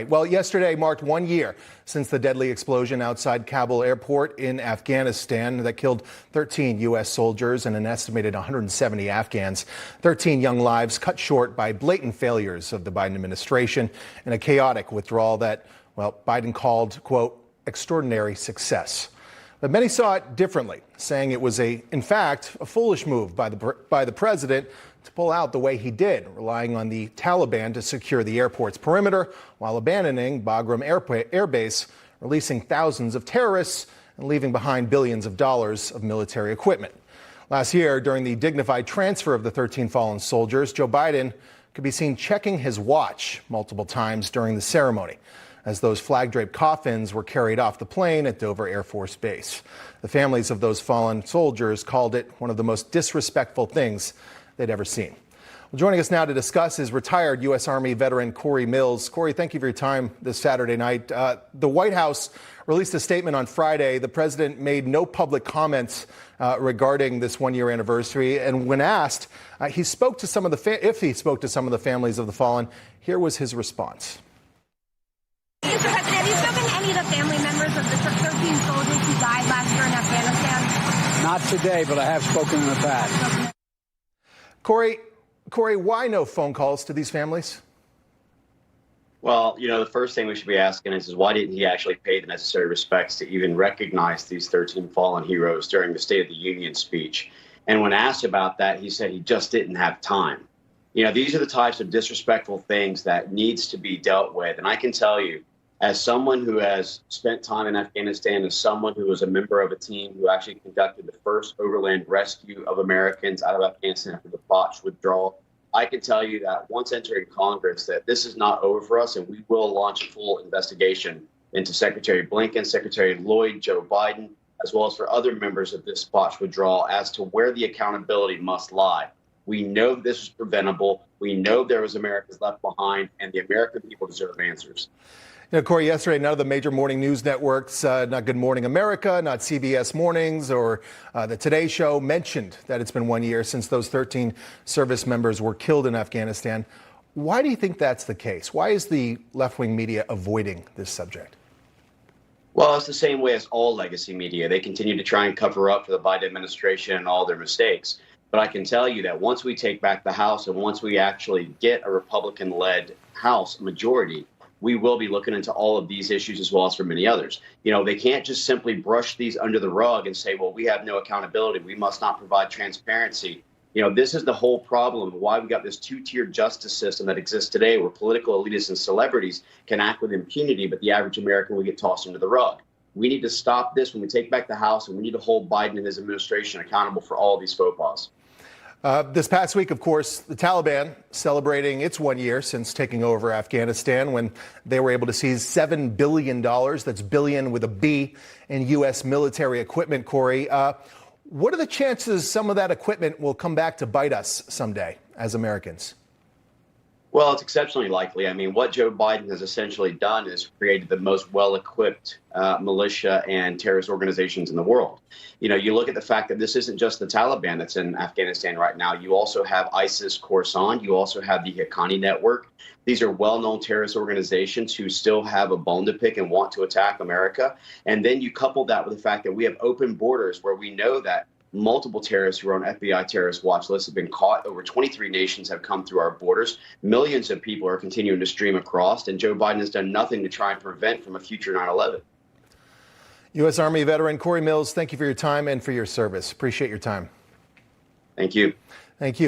Well, yesterday marked 1 year since the deadly explosion outside Kabul airport in Afghanistan that killed 13 U.S. soldiers and an estimated 170 Afghans. 13 young lives cut short by blatant failures of the Biden administration and a chaotic withdrawal that, well, Biden called, quote, extraordinary success. But many saw it differently, saying it was, in fact, a foolish move by the president to pull out the way he did, relying on the Taliban to secure the airport's perimeter while abandoning Bagram Air Base, releasing thousands of terrorists and leaving behind billions of dollars of military equipment. Last year, during the dignified transfer of the 13 fallen soldiers, Joe Biden could be seen checking his watch multiple times during the ceremony as those flag-draped coffins were carried off the plane at Dover Air Force Base. The families of those fallen soldiers called it one of the most disrespectful things they'd ever seen. Well, joining us now to discuss is retired U.S. Army veteran Cory Mills. Cory, thank you for your time this Saturday night. The White House released a statement on Friday. The president made no public comments regarding this one-year anniversary. And when asked, if he spoke to some of the families of the fallen, here was his response. Mr. President, have you spoken to any of the family members of the 13 soldiers who died last year in Afghanistan? Not today, but I have spoken in the past. Cory, why no phone calls to these families? Well, the first thing we should be asking is why didn't he actually pay the necessary respects to even recognize these 13 fallen heroes during the State of the Union speech? And when asked about that, he said he just didn't have time. These are the types of disrespectful things that needs to be dealt with. And I can tell you, as someone who has spent time in Afghanistan, as someone who was a member of a team who actually conducted the first overland rescue of Americans out of Afghanistan after the botched withdrawal, I can tell you that once entering Congress, that this is not over for us, and we will launch a full investigation into Secretary Blinken, Secretary Lloyd, Joe Biden, as well as for other members of this botched withdrawal as to where the accountability must lie. We know this was preventable. We know there was Americans left behind, and the American people deserve answers. Cory, yesterday, none of the major morning news networks, not Good Morning America, not CBS Mornings, or the Today Show mentioned that it's been 1 year since those 13 service members were killed in Afghanistan. Why do you think that's the case? Why is the left-wing media avoiding this subject? Well, it's the same way as all legacy media. They continue to try and cover up for the Biden administration and all their mistakes. But I can tell you that once we take back the House and once we actually get a Republican-led House majority, we will be looking into all of these issues as well as for many others. They can't just simply brush these under the rug and say, well, we have no accountability. We must not provide transparency. This is the whole problem of why we got this two-tiered justice system that exists today where political elitists and celebrities can act with impunity, but the average American will get tossed under the rug. We need to stop this when we take back the House, and we need to hold Biden and his administration accountable for all of these faux pas. This past week, of course, the Taliban celebrating its 1 year since taking over Afghanistan when they were able to seize $7 billion, that's billion with a B, in U.S. military equipment, Cory. What are the chances some of that equipment will come back to bite us someday as Americans? Well, it's exceptionally likely. I mean, what Joe Biden has essentially done is created the most well-equipped militia and terrorist organizations in the world. You look at the fact that this isn't just the Taliban that's in Afghanistan right now. You also have ISIS Khorasan. You also have the Haqqani network. These are well-known terrorist organizations who still have a bone to pick and want to attack America. And then you couple that with the fact that we have open borders where we know that multiple terrorists who are on FBI terrorist watch lists have been caught. Over 23 nations have come through our borders. Millions of people are continuing to stream across, and Joe Biden has done nothing to try and prevent from a future 9/11. U.S. Army veteran Cory Mills, thank you for your time and for your service. Appreciate your time. Thank you. Thank you.